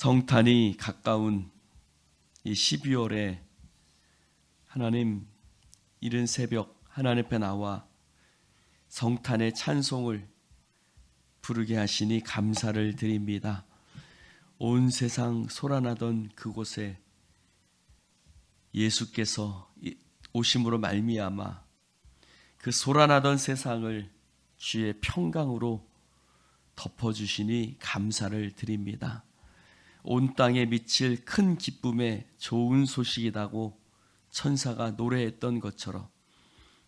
성탄이 가까운 이 12월에 하나님 이른 새벽 하나님 앞에 나와 성탄의 찬송을 부르게 하시니 감사를 드립니다. 온 세상 소란하던 그곳에 예수께서 오심으로 말미암아 그 소란하던 세상을 주의 평강으로 덮어주시니 감사를 드립니다. 온 땅에 미칠 큰 기쁨의 좋은 소식이라고 천사가 노래했던 것처럼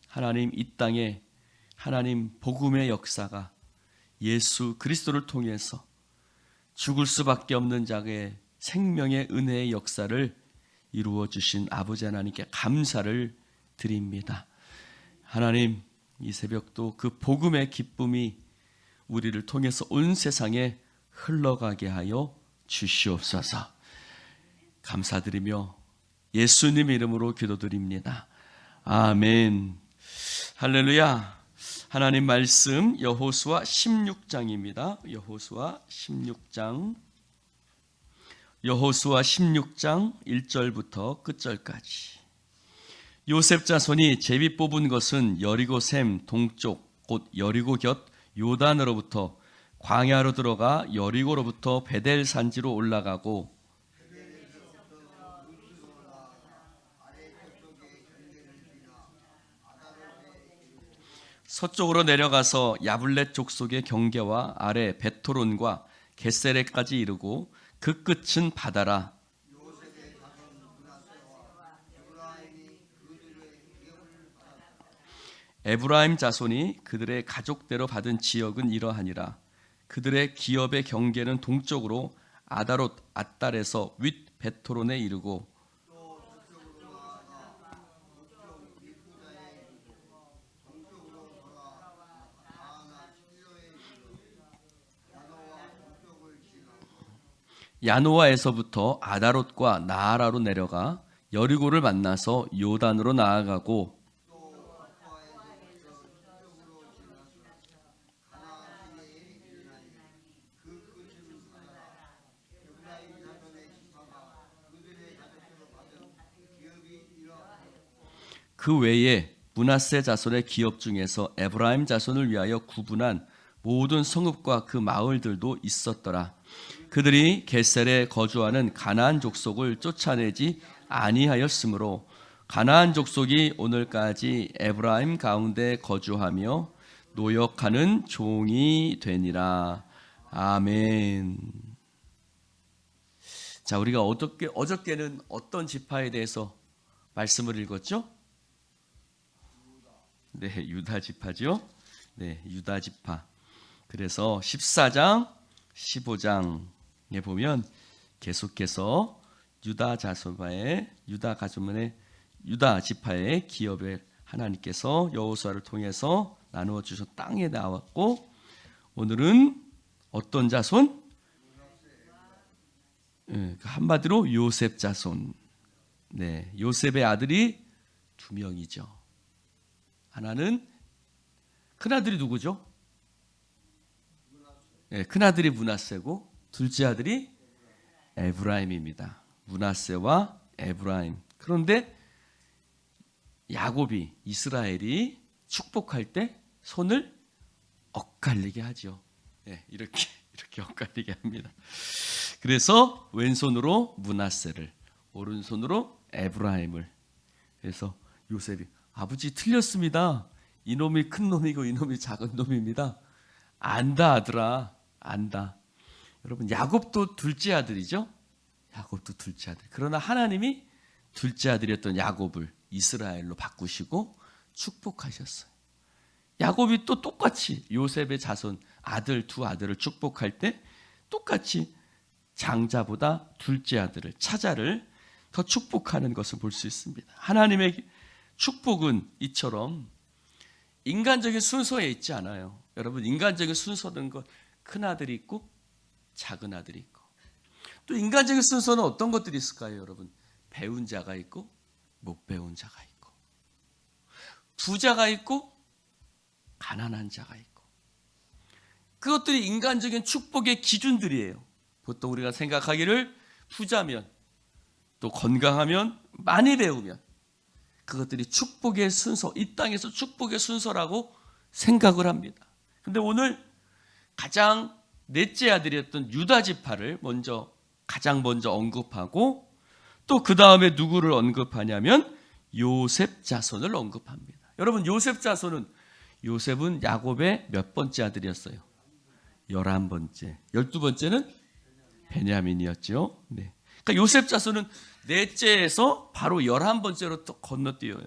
하나님 이 땅에 하나님 복음의 역사가 예수 그리스도를 통해서 죽을 수밖에 없는 자의 생명의 은혜의 역사를 이루어 주신 아버지 하나님께 감사를 드립니다. 하나님 이 새벽도 그 복음의 기쁨이 우리를 통해서 온 세상에 흘러가게 하여 주시옵소서. 감사드리며 예수님 이름으로 기도드립니다. 아멘. 할렐루야. 하나님 말씀 여호수아 16장입니다. 여호수아 16장 1절부터 끝절까지. 요셉 자손이 제비 뽑은 것은 여리고 샘 동쪽 곧 여리고 곁 요단으로부터 광야로 들어가 여리고로부터 베델 산지로 올라가고 서쪽으로 내려가서 야블렛 족속의 경계와 아래 베토론과 겟세레까지 이르고 그 끝은 바다라. 에브라임 자손이 그들의 가족대로 받은 지역은 이러하니라. 그들의 기업의 경계는 동쪽으로 아다롯 앗달에서 윗 베토론에 이르고 야노아에서부터 아다롯과 나아라로 내려가 여리고를 만나서 요단으로 나아가고 그 외에 므낫세 자손의 기업 중에서 에브라임 자손을 위하여 구분한 모든 성읍과 그 마을들도 있었더라. 그들이 겟셀에 거주하는 가나안 족속을 쫓아내지 아니하였으므로 가나안 족속이 오늘까지 에브라임 가운데 거주하며 노역하는 종이 되니라. 아멘. 자, 우리가 어저께는 어떤 지파에 대해서 말씀을 읽었죠? 네, 유다 지파죠. 네, 유다 지파. 그래서 14장, 15장에 보면 계속해서 유다 자손의 유다 가족만의 유다 지파의 기업을 하나님께서 여호수아를 통해서 나누어 주셔 땅에 나왔고 오늘은 어떤 자손? 한마디로 요셉 자손. 네, 요셉의 아들이 두 명이죠. 하나는 큰아들이 누구죠? 네, 큰아들이 므낫세고 둘째 아들이 에브라임입니다. 므낫세와 에브라임. 그런데 야곱이 이스라엘이 축복할 때 손을 엇갈리게 하죠. 네, 이렇게 엇갈리게 합니다. 그래서 왼손으로 므낫세를 오른손으로 에브라임을. 그래서 요셉이 아버지 틀렸습니다. 이놈이 큰 놈이고 이놈이 작은 놈입니다. 안다 아들아, 안다. 여러분 야곱도 둘째 아들이죠. 야곱도 둘째 아들. 그러나 하나님이 둘째 아들이었던 야곱을 이스라엘로 바꾸시고 축복하셨어요. 야곱이 또 똑같이 요셉의 자손 아들 두 아들을 축복할 때 똑같이 장자보다 둘째 아들을 차자를 더 축복하는 것을 볼 수 있습니다. 하나님의 축복은 이처럼 인간적인 순서에 있지 않아요. 여러분 인간적인 순서는 큰 아들이 있고 작은 아들이 있고 또 인간적인 순서는 어떤 것들이 있을까요? 여러분 배운 자가 있고 못 배운 자가 있고 부자가 있고 가난한 자가 있고 그것들이 인간적인 축복의 기준들이에요. 보통 우리가 생각하기를 부자면 또 건강하면 많이 배우면 그것들이 축복의 순서, 이 땅에서 축복의 순서라고 생각을 합니다. 근데 오늘 가장 넷째 아들이었던 유다 지파를 가장 먼저 언급하고 또 그 다음에 누구를 언급하냐면 요셉 자손을 언급합니다. 여러분 요셉은 야곱의 몇 번째 아들이었어요? 11번째. 12번째는 베냐민이었죠. 네. 그러니까 요셉 자손은 넷째에서 바로 11번째로 또 건너뛰어요.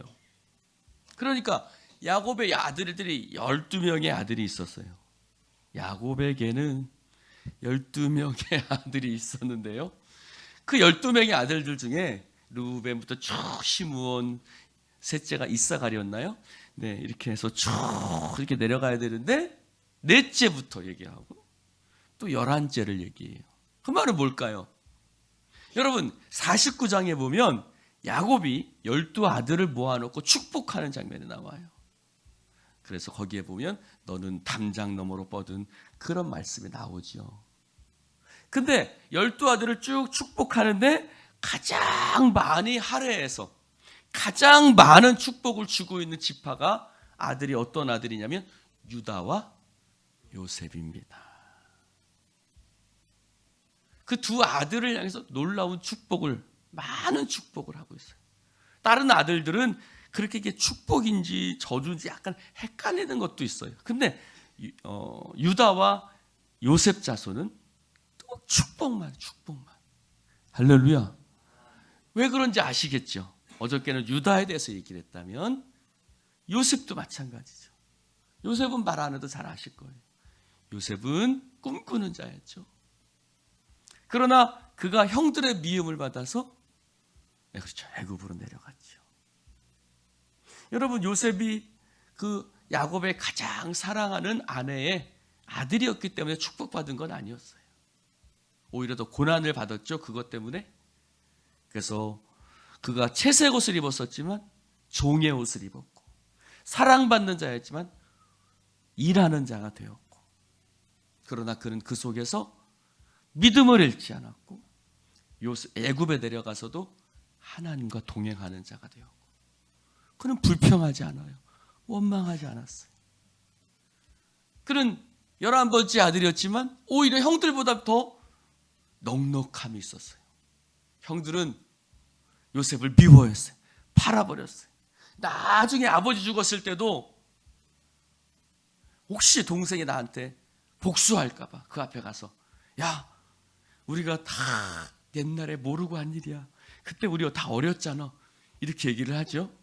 그러니까 야곱의 아들들이 12명의 아들이 있었어요. 야곱에게는 12명의 아들이 있었는데요. 그 12명의 아들들 중에 루벤부터 쭉 시므온, 셋째가 이사가리였나요? 네, 이렇게 해서 쭉 이렇게 내려가야 되는데 넷째부터 얘기하고 또 11째를 얘기해요. 그 말은 뭘까요? 여러분 49장에 보면 야곱이 12아들을 모아놓고 축복하는 장면이 나와요. 그래서 거기에 보면 너는 담장 너머로 뻗은 그런 말씀이 나오죠. 근데 12아들을 쭉 축복하는데 가장 많이 할애해서 가장 많은 축복을 주고 있는 지파가 아들이 어떤 아들이냐면 유다와 요셉입니다. 그 두 아들을 향해서 놀라운 축복을, 많은 축복을 하고 있어요. 다른 아들들은 그렇게 이게 축복인지 저주인지 약간 헷갈리는 것도 있어요. 근데 유다와 요셉 자손은 또 축복만. 할렐루야. 왜 그런지 아시겠죠? 어저께는 유다에 대해서 얘기를 했다면 요셉도 마찬가지죠. 요셉은 말 안 해도 잘 아실 거예요. 요셉은 꿈꾸는 자였죠. 그러나 그가 형들의 미움을 받아서 그렇죠, 애굽으로 내려갔죠. 여러분 요셉이 그 야곱의 가장 사랑하는 아내의 아들이었기 때문에 축복받은 건 아니었어요. 오히려 더 고난을 받았죠. 그것 때문에. 그래서 그가 채색 옷을 입었었지만 종의 옷을 입었고, 사랑받는 자였지만 일하는 자가 되었고, 그러나 그는 그 속에서 믿음을 잃지 않았고 애굽에 내려가서도 하나님과 동행하는 자가 되었고, 그는 불평하지 않아요. 원망하지 않았어요. 그는 11번째 아들이었지만 오히려 형들보다 더 넉넉함이 있었어요. 형들은 요셉을 미워했어요. 팔아버렸어요. 나중에 아버지 죽었을 때도 혹시 동생이 나한테 복수할까 봐 그 앞에 가서 야, 우리가 다 옛날에 모르고 한 일이야. 그때 우리가 다 어렸잖아. 이렇게 얘기를 하죠.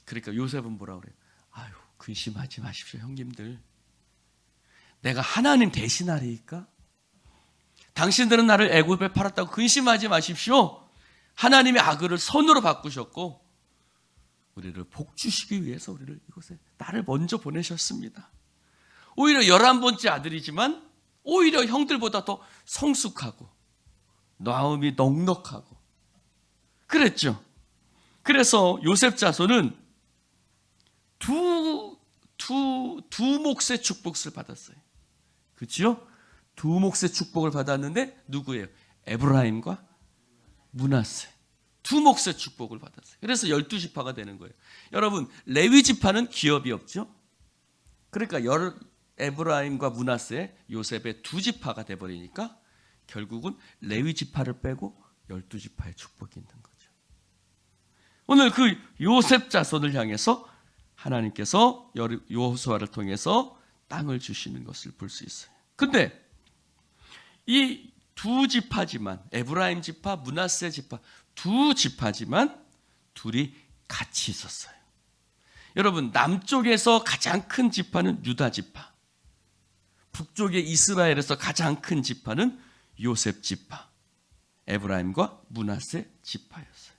그러니까 요셉은 뭐라 그래요? 아유, 근심하지 마십시오, 형님들. 내가 하나님 대신하리까? 당신들은 나를 애굽에 팔았다고 근심하지 마십시오. 하나님의 악을 선으로 바꾸셨고 우리를 복주시기 위해서 우리를 이곳에 나를 먼저 보내셨습니다. 오히려 11번째 아들이지만 오히려 형들보다 더 성숙하고 마음이 넉넉하고 그랬죠. 그래서 요셉 자손은 두 몫의 축복을 받았어요. 그렇죠? 두 몫의 축복을 받았는데 누구예요? 에브라임과 므낫세. 두 몫의 축복을 받았어요. 그래서 12지파가 되는 거예요. 여러분, 레위 지파는 기업이 없죠? 그러니까 에브라임과 므낫세, 요셉의 두 지파가 돼버리니까 결국은 레위 지파를 빼고 12지파의 축복이 있는 거죠. 오늘 그 요셉 자손을 향해서 하나님께서 여호수아를 통해서 땅을 주시는 것을 볼 수 있어요. 근데 이 두 지파지만, 에브라임 지파, 므낫세 지파, 두 지파지만 둘이 같이 있었어요. 여러분, 남쪽에서 가장 큰 지파는 유다 지파, 북쪽의 이스라엘에서 가장 큰 지파는 요셉 지파, 에브라임과 므낫세 지파였어요.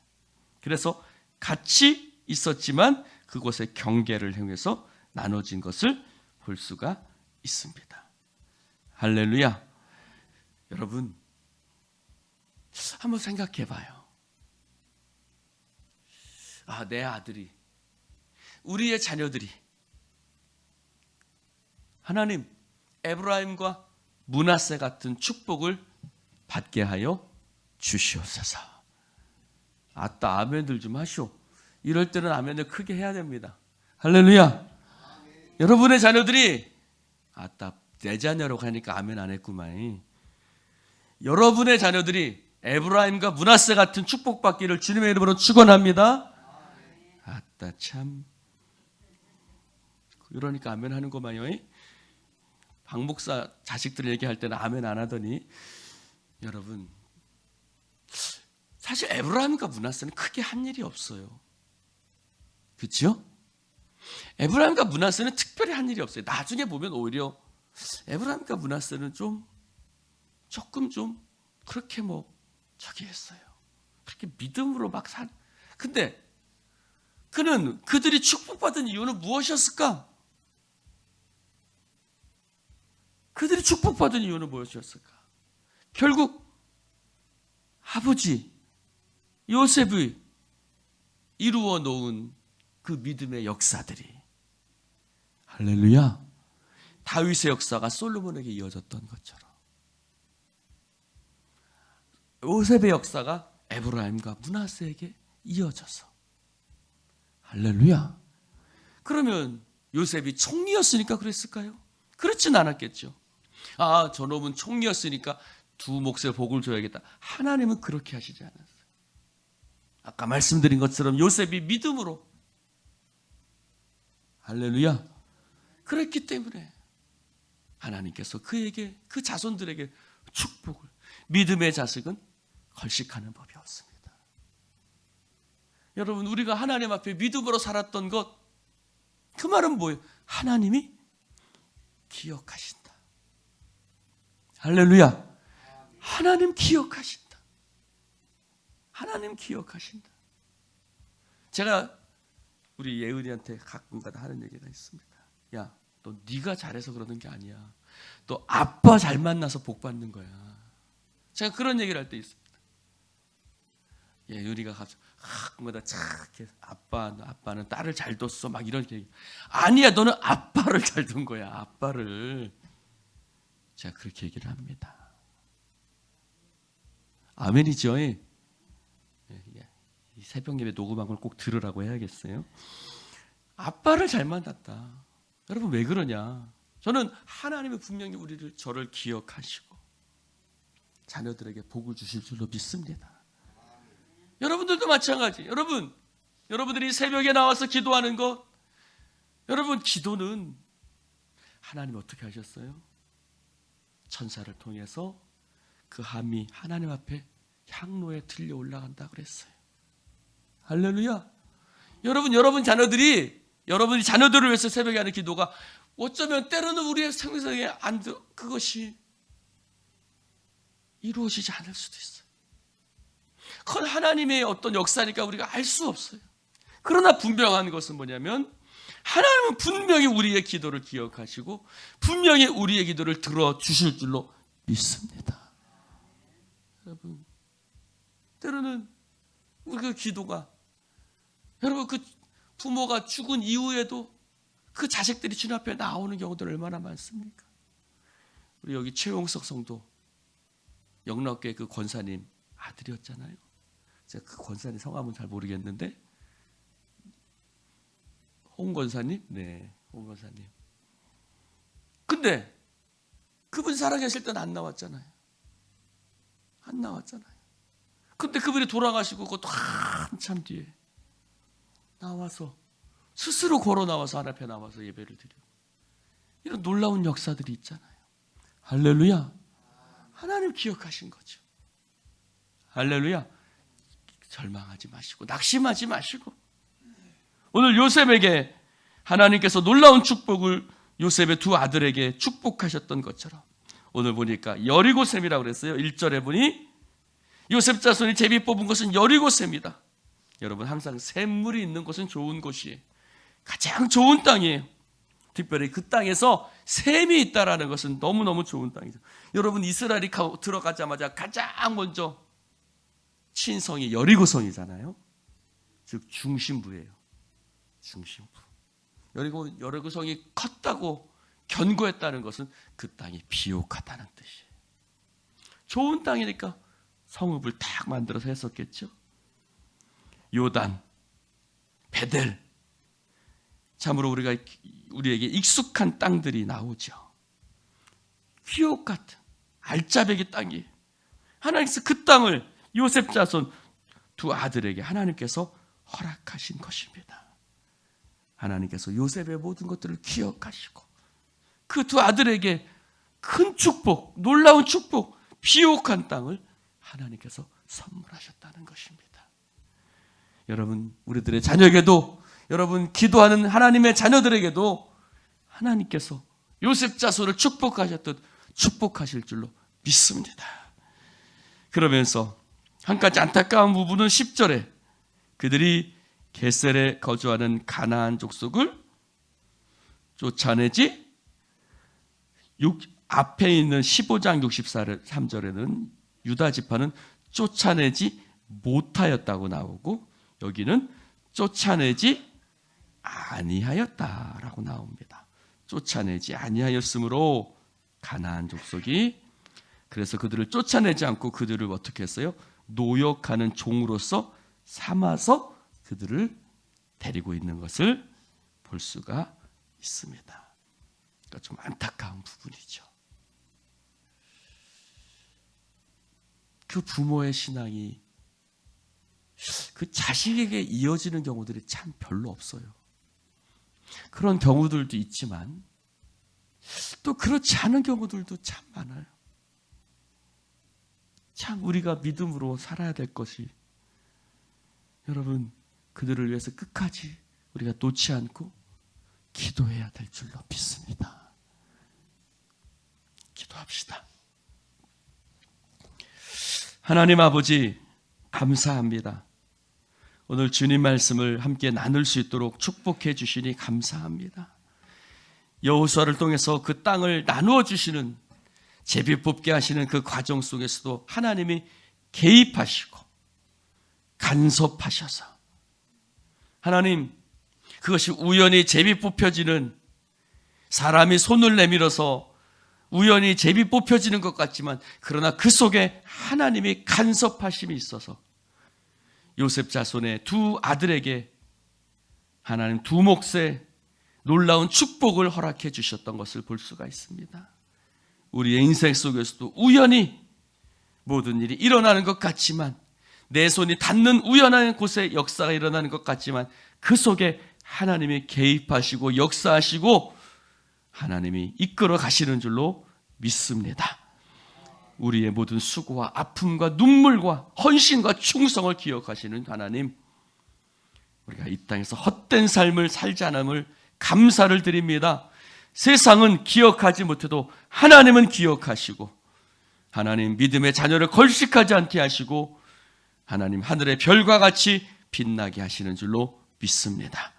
그래서 같이 있었지만 그곳의 경계를 향해서 나눠진 것을 볼 수가 있습니다. 할렐루야. 여러분, 한번 생각해 봐요. 내 아들이, 우리의 자녀들이 하나님, 에브라임과 므낫세 같은 축복을 받게 하여 주시옵소서. 아따 아멘들 좀 하시오. 이럴 때는 아멘을 크게 해야 됩니다. 할렐루야. 여러분의 자녀들이 아따 내 자녀로 가니까 아멘 안 했구만. 여러분의 자녀들이 에브라임과 므낫세 같은 축복받기를 주님의 이름으로 축원합니다. 아따 참 그러니까 아멘 하는 거만요. 박 목사 자식들 얘기할 때는 아멘 안 하더니 여러분 사실 에브라임과 므낫세는 크게 한 일이 없어요. 그렇죠? 에브라임과 므낫세는 특별히 한 일이 없어요. 나중에 보면 오히려 에브라임과 므낫세는 조금 그렇게 저기 했어요. 그렇게 믿음으로 막 근데 그들이 축복받은 이유는 무엇이었을까? 그들이 축복받은 이유는 무엇이었을까? 결국 아버지 요셉이 이루어 놓은 그 믿음의 역사들이 할렐루야 다윗의 역사가 솔로몬에게 이어졌던 것처럼 요셉의 역사가 에브라임과 므낫세에게 이어져서 할렐루야. 그러면 요셉이 총리였으니까 그랬을까요? 그렇진 않았겠죠. 아, 저놈은 총리였으니까 두 몫의 복을 줘야겠다. 하나님은 그렇게 하시지 않았어요. 아까 말씀드린 것처럼 요셉이 믿음으로 할렐루야 그랬기 때문에 하나님께서 그에게 그 자손들에게 축복을 믿음의 자식은 걸식하는 법이 없습니다. 여러분 우리가 하나님 앞에 믿음으로 살았던 것 그 말은 뭐예요? 하나님이 기억하신다. 할렐루야. 하나님 기억하신다. 하나님 기억하신다. 제가 우리 예은이한테 가끔가다 하는 얘기가 있습니다. 야, 너 네가 잘해서 그러는 게 아니야. 너 아빠 잘 만나서 복 받는 거야. 제가 그런 얘기를 할 때 있습니다. 예은이가 가끔가다 착 아빠는 딸을 잘 뒀어 막 이런 얘기. 아니야, 너는 아빠를 잘 둔 거야. 아빠를. 제가 그렇게 얘기를 합니다. 아멘이죠. 이 새벽 예배 녹음한 걸 꼭 들으라고 해야겠어요. 아빠를 잘 만났다. 여러분 왜 그러냐? 저는 하나님이 분명히 저를 기억하시고 자녀들에게 복을 주실 줄로 믿습니다. 여러분들도 마찬가지. 여러분들이 새벽에 나와서 기도하는 것, 여러분 기도는 하나님 어떻게 하셨어요? 천사를 통해서 그 함이 하나님 앞에 향로에 들려 올라간다 그랬어요. 할렐루야. 여러분 자녀들이 여러분이 자녀들을 위해서 새벽에 하는 기도가 어쩌면 때로는 우리의 생명에 그것이 이루어지지 않을 수도 있어요. 그건 하나님의 어떤 역사니까 우리가 알 수 없어요. 그러나 분명한 것은 뭐냐면 하나님은 분명히 우리의 기도를 기억하시고 분명히 우리의 기도를 들어주실 줄로 믿습니다. 여러분 때로는 우리 그 기도가 여러분 그 부모가 죽은 이후에도 그 자식들이 주님 앞에 나오는 경우들 얼마나 많습니까? 우리 여기 최용석 성도 영락교회 그 권사님 아들이었잖아요. 제가 그 권사님 성함은 잘 모르겠는데 홍 권사님? 네, 홍 권사님. 근데 그분 살아계실 때는 안 나왔잖아요. 안 나왔잖아요. 근데 그분이 돌아가시고 그것도 한참 뒤에 나와서 스스로 걸어 나와서 하나님 앞에 나와서 예배를 드리고 이런 놀라운 역사들이 있잖아요. 할렐루야. 하나님 기억하신 거죠. 할렐루야. 절망하지 마시고 낙심하지 마시고 오늘 요셉에게 하나님께서 놀라운 축복을 요셉의 두 아들에게 축복하셨던 것처럼 오늘 보니까 여리고샘이라고 그랬어요. 1절에 보니 요셉 자손이 제비 뽑은 것은 여리고샘이다. 여러분 항상 샘물이 있는 곳은 좋은 곳이에요. 가장 좋은 땅이에요. 특별히 그 땅에서 샘이 있다라는 것은 너무너무 좋은 땅이죠. 여러분 이스라엘이 들어가자마자 가장 먼저 친성이 여리고성이잖아요. 즉 중심부예요. 중심부. 여리고성이 컸다고 견고했다는 것은 그 땅이 비옥하다는 뜻이에요. 좋은 땅이니까 성읍을 딱 만들어서 했었겠죠. 요단, 베델, 참으로 우리에게 익숙한 땅들이 나오죠. 귀옥 같은 알짜배기 땅이, 하나님께서 그 땅을 요셉 자손 두 아들에게 하나님께서 허락하신 것입니다. 하나님께서 요셉의 모든 것들을 기억하시고 그 두 아들에게 큰 축복, 놀라운 축복, 비옥한 땅을 하나님께서 선물하셨다는 것입니다. 여러분, 우리들의 자녀에게도, 여러분 기도하는 하나님의 자녀들에게도 하나님께서 요셉 자손을 축복하셨듯 축복하실 줄로 믿습니다. 그러면서 한 가지 안타까운 부분은 10절에 그들이 게셀에 거주하는 가나안 족속을 쫓아내지, 앞에 있는 15장 63절에는 유다 지파는 쫓아내지 못하였다고 나오고, 여기는 쫓아내지 아니하였다라고 나옵니다. 쫓아내지 아니하였으므로 가나안 족속이, 그래서 그들을 쫓아내지 않고 그들을 어떻게 했어요? 노역하는 종으로서 삼아서 그들을 데리고 있는 것을 볼 수가 있습니다. 그러니까 좀 안타까운 부분이죠. 그 부모의 신앙이 그 자식에게 이어지는 경우들이 참 별로 없어요. 그런 경우들도 있지만 또 그렇지 않은 경우들도 참 많아요. 참 우리가 믿음으로 살아야 될 것이, 여러분, 그들을 위해서 끝까지 우리가 놓지 않고 기도해야 될 줄로 믿습니다. 기도합시다. 하나님 아버지, 감사합니다. 오늘 주님 말씀을 함께 나눌 수 있도록 축복해 주시니 감사합니다. 여호수아를 통해서 그 땅을 나누어 주시는, 제비 뽑게 하시는 그 과정 속에서도 하나님이 개입하시고 간섭하셔서, 하나님, 그것이 우연히 제비 뽑혀지는, 사람이 손을 내밀어서 우연히 제비 뽑혀지는 것 같지만 그러나 그 속에 하나님이 간섭하심이 있어서 요셉 자손의 두 아들에게 하나님 두 몫의 놀라운 축복을 허락해 주셨던 것을 볼 수가 있습니다. 우리의 인생 속에서도 우연히 모든 일이 일어나는 것 같지만, 내 손이 닿는 우연한 곳에 역사가 일어나는 것 같지만 그 속에 하나님이 개입하시고 역사하시고 하나님이 이끌어 가시는 줄로 믿습니다. 우리의 모든 수고와 아픔과 눈물과 헌신과 충성을 기억하시는 하나님, 우리가 이 땅에서 헛된 삶을 살지 않음을 감사를 드립니다. 세상은 기억하지 못해도 하나님은 기억하시고, 하나님 믿음의 자녀를 걸식하지 않게 하시고, 하나님 하늘의 별과 같이 빛나게 하시는 줄로 믿습니다.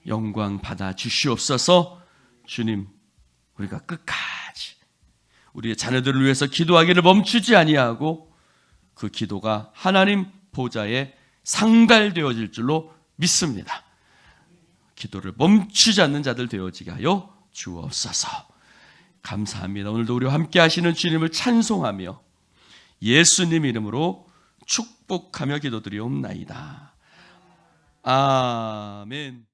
영광 받아 주시옵소서. 주님, 우리가 끝까지 우리의 자녀들을 위해서 기도하기를 멈추지 아니하고 그 기도가 하나님 보좌에 상달되어질 줄로 믿습니다. 기도를 멈추지 않는 자들 되어지게 하여 주옵소서. 감사합니다. 오늘도 우리와 함께 하시는 주님을 찬송하며 예수님 이름으로 축복하며 기도드리옵나이다. 아멘.